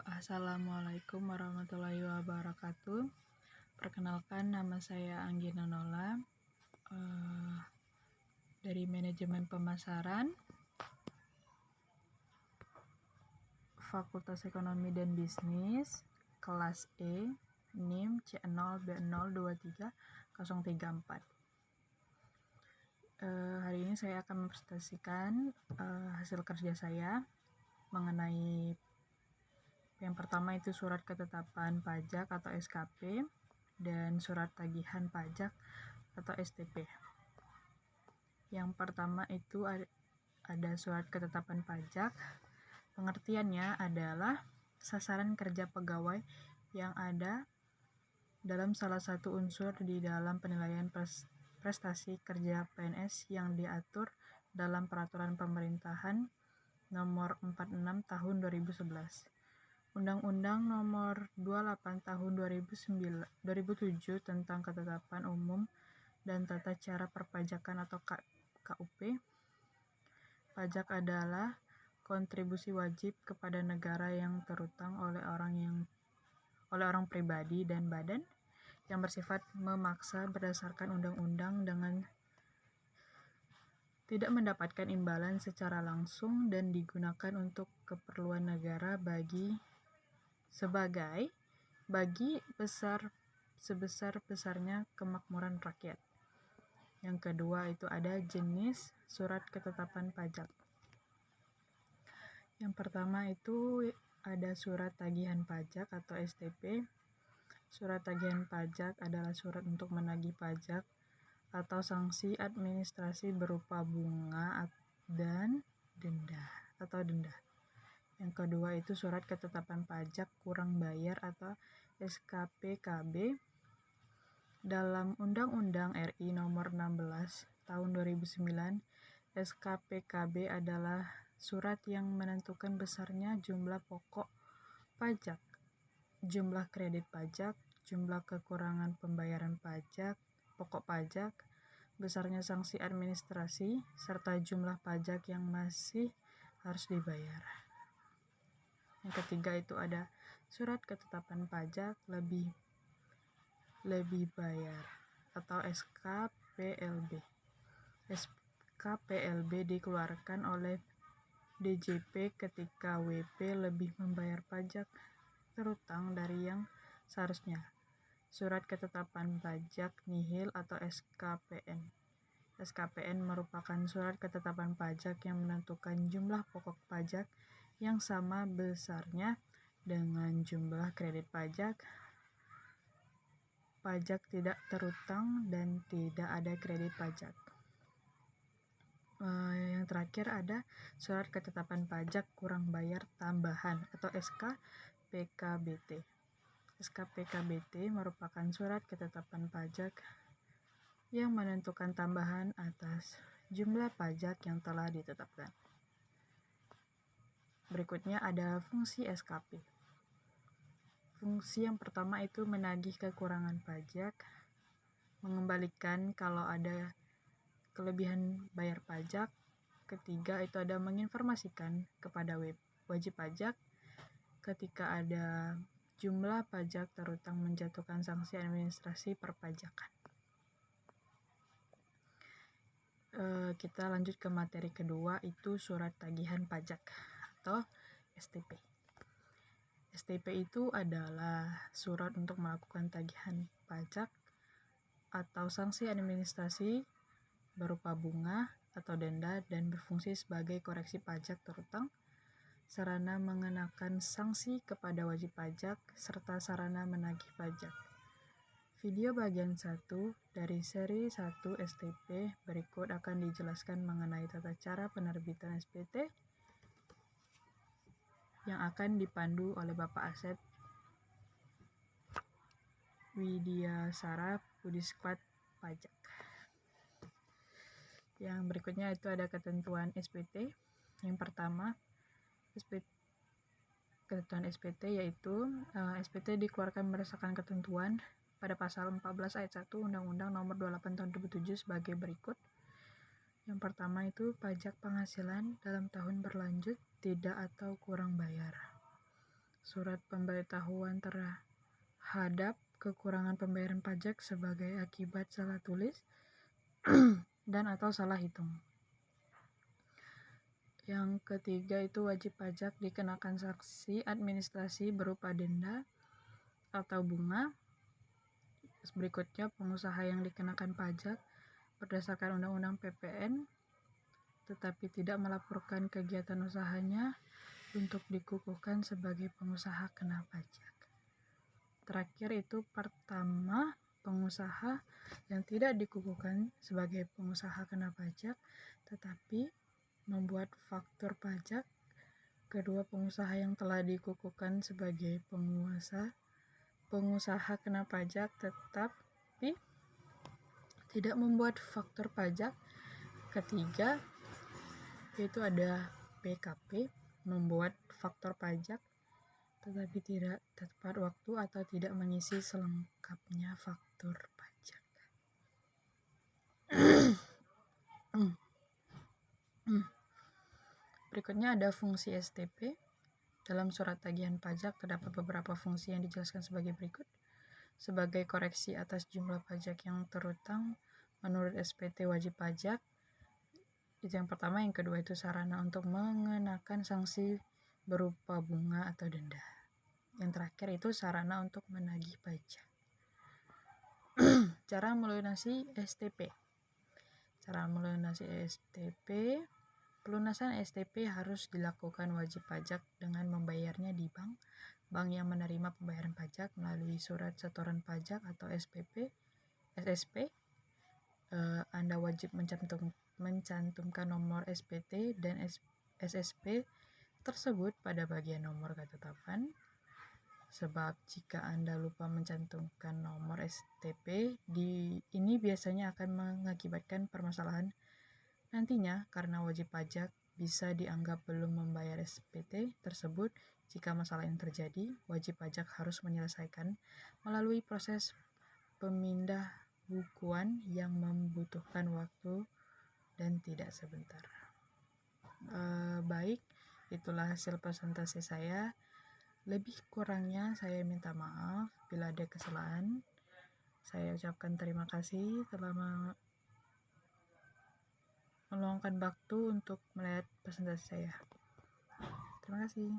Assalamualaikum warahmatullahi wabarakatuh. Perkenalkan, nama saya Anggina Nola, dari Manajemen Pemasaran, Fakultas Ekonomi dan Bisnis, kelas E, NIM C0B0230034. Hari ini saya akan mempresentasikan hasil kerja saya mengenai yang pertama itu surat ketetapan pajak atau SKP dan surat tagihan pajak atau STP. Yang pertama itu ada surat ketetapan pajak. Pengertiannya adalah sasaran kerja pegawai yang ada dalam salah satu unsur di dalam penilaian prestasi kerja PNS yang diatur dalam Peraturan Pemerintahan Nomor 46 Tahun 2011. Undang-Undang Nomor 28 Tahun 2007 tentang Ketetapan Umum dan Tata Cara Perpajakan atau KUP. Pajak adalah kontribusi wajib kepada negara yang terutang oleh orang pribadi dan badan yang bersifat memaksa berdasarkan undang-undang dengan tidak mendapatkan imbalan secara langsung dan digunakan untuk keperluan negara bagi sebesar-besarnya kemakmuran rakyat. Yang kedua itu ada jenis surat ketetapan pajak. Yang pertama itu ada surat tagihan pajak atau STP. Surat tagihan pajak adalah surat untuk menagih pajak atau sanksi administrasi berupa bunga dan denda. Yang kedua itu surat ketetapan pajak kurang bayar atau SKPKB. Dalam Undang-Undang RI Nomor 16 Tahun 2009, SKPKB adalah surat yang menentukan besarnya jumlah pokok pajak, jumlah kredit pajak, jumlah kekurangan pembayaran pajak, pokok pajak, besarnya sanksi administrasi, serta jumlah pajak yang masih harus dibayar. Yang ketiga itu ada surat ketetapan pajak lebih bayar atau SKPLB. SKPLB dikeluarkan oleh DJP ketika WP lebih membayar pajak terutang dari yang seharusnya. Surat ketetapan pajak nihil atau SKPN. SKPN merupakan surat ketetapan pajak yang menentukan jumlah pokok pajak yang sama besarnya dengan jumlah kredit pajak, pajak tidak terutang, dan tidak ada kredit pajak. Yang terakhir ada surat ketetapan pajak kurang bayar tambahan atau SKPKBT. SKPKBT merupakan surat ketetapan pajak yang menentukan tambahan atas jumlah pajak yang telah ditetapkan. Berikutnya ada fungsi SKP. Fungsi yang pertama itu menagih kekurangan pajak, mengembalikan kalau ada kelebihan bayar pajak. Ketiga itu ada menginformasikan kepada wajib pajak ketika ada jumlah pajak terutang, menjatuhkan sanksi administrasi perpajakan. Kita lanjut ke materi kedua, itu surat tagihan pajak atau STP. STP itu adalah surat untuk melakukan tagihan pajak atau sanksi administrasi berupa bunga atau denda dan berfungsi sebagai koreksi pajak terutang, sarana mengenakan sanksi kepada wajib pajak, serta sarana menagih pajak. Video bagian 1 dari seri 1 STP berikut akan dijelaskan mengenai tata cara penerbitan SPT yang akan dipandu oleh Bapak Asep Widiasara Pudiskwat Pajak. Yang berikutnya itu ada ketentuan SPT. Yang pertama, ketentuan SPT yaitu SPT dikeluarkan berdasarkan ketentuan pada pasal 14 ayat 1 Undang-Undang Nomor 28 Tahun 2007 sebagai berikut. Yang pertama itu pajak penghasilan dalam tahun berlanjut tidak atau kurang bayar. surat pemberitahuan terhadap kekurangan pembayaran pajak sebagai akibat salah tulis dan atau salah hitung. Yang ketiga itu wajib pajak dikenakan sanksi administrasi berupa denda atau bunga. Berikutnya, pengusaha yang dikenakan pajak berdasarkan Undang-Undang PPN tetapi tidak melaporkan kegiatan usahanya untuk dikukuhkan sebagai pengusaha kena pajak. Terakhir itu pertama, pengusaha yang tidak dikukuhkan sebagai pengusaha kena pajak tetapi membuat faktur pajak. Kedua, pengusaha yang telah dikukuhkan sebagai pengusaha kena pajak tetapi tidak membuat faktur pajak. Ketiga, yaitu ada PKP, membuat faktur pajak tetapi tidak tepat waktu atau tidak mengisi selengkapnya faktur pajak. Berikutnya ada fungsi STP. Dalam surat tagihan pajak terdapat beberapa fungsi yang dijelaskan sebagai berikut. Sebagai koreksi atas jumlah pajak yang terutang menurut SPT wajib pajak. Itu yang pertama. Yang kedua itu sarana untuk mengenakan sanksi berupa bunga atau denda. Yang terakhir itu sarana untuk menagih pajak. Cara melunasi STP. Cara melunasi STP. Pelunasan STP harus dilakukan wajib pajak dengan membayarnya di bank yang menerima pembayaran pajak melalui surat setoran pajak atau SSP. Anda wajib mencantumkan nomor SPT dan SSP tersebut pada bagian nomor ketetapan. Sebab jika Anda lupa mencantumkan nomor STP, ini biasanya akan mengakibatkan permasalahan nantinya karena wajib pajak bisa dianggap belum membayar SPT tersebut. Jika masalah yang terjadi, wajib pajak harus menyelesaikan melalui proses pemindahbukuan yang membutuhkan waktu dan tidak sebentar. Baik, itulah hasil presentasi saya. Lebih kurangnya saya minta maaf bila ada kesalahan. Saya ucapkan terima kasih telah meluangkan waktu untuk melihat presentasi saya. Terima kasih.